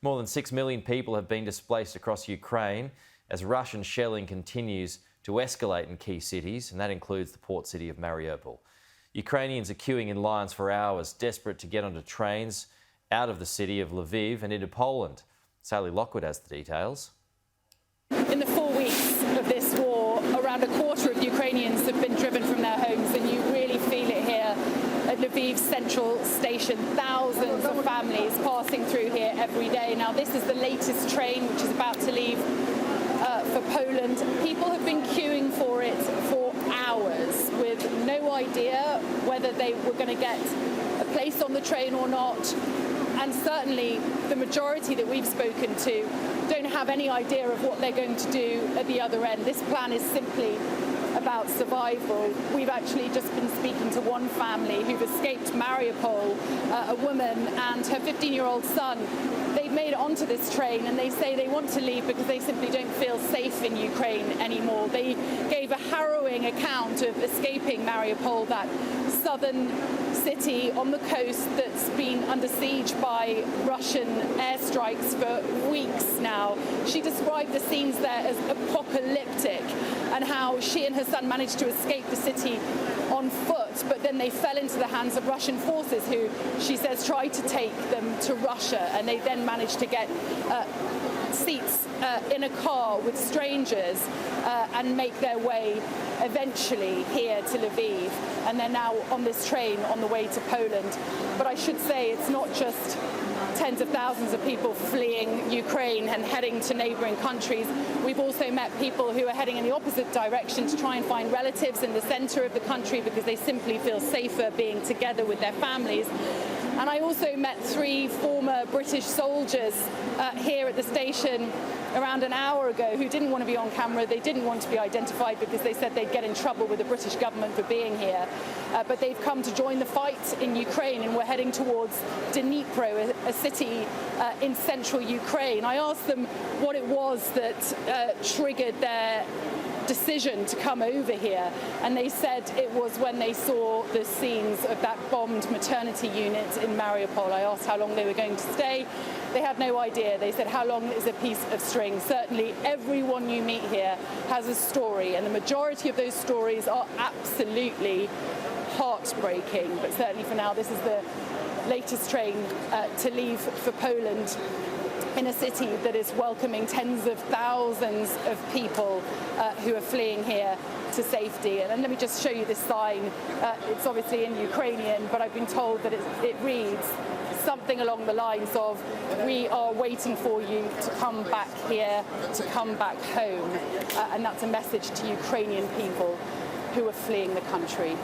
More than 6 million people have been displaced across Ukraine as Russian shelling continues to escalate in key cities, and that includes the port city of Mariupol. Ukrainians are queuing in lines for hours, desperate to get onto trains out of the city of Lviv and into Poland. Sally Lockwood has the details. In the 4 weeks of this war, around a quarter of Ukrainians have been driven from their homes, and you really feel it here at Lviv's central station. Thousands of families passing through here every day. Now, this is the latest train which is about to leave for Poland. People have been queuing for it for hours with no idea whether they were going to get a place on the train or not. And certainly the majority that we've spoken to don't have any idea of what they're going to do at the other end. This plan is simply about survival. We've actually just been speaking to one family who've escaped Mariupol, a woman and her 15-year-old son. They've made it onto this train and they say they want to leave because they simply don't feel safe in Ukraine anymore. They gave a harrowing account of escaping Mariupol, that southern city on the coast that's been under siege by Russian airstrikes for weeks now. She described the scenes there as apocalyptic, and how she and her son managed to escape the city on foot, but then they fell into the hands of Russian forces who, she says, tried to take them to Russia, and they then managed to get seats in a car with strangers and make their way eventually here to Lviv, and they're now on this train on the way to Poland. But I should say it's not just tens of thousands of people fleeing Ukraine and heading to neighbouring countries. We've also met people who are heading in the opposite direction to try and find relatives in the centre of the country because they simply feel safer being together with their families. And I also met 3 former British soldiers here at the station around an hour ago who didn't want to be on camera. They didn't want to be identified because they said they'd get in trouble with the British government for being here. But they've come to join the fight in Ukraine, and we're heading towards Dnipro, a city in central Ukraine. I asked them what it was that triggered their decision to come over here, and they said it was when they saw the scenes of that bombed maternity unit in Mariupol. I asked how long they were going to stay. They had no idea. They said, how long is a piece of string? Certainly everyone you meet here has a story, and the majority of those stories are absolutely heartbreaking. But certainly for now, this is the latest train to leave for Poland, in a city that is welcoming tens of thousands of people who are fleeing here to safety. And let me just show you this sign. It's obviously in Ukrainian, but I've been told that it reads something along the lines of, "We are waiting for you to come back here, to come back home." And that's a message to Ukrainian people who are fleeing the country.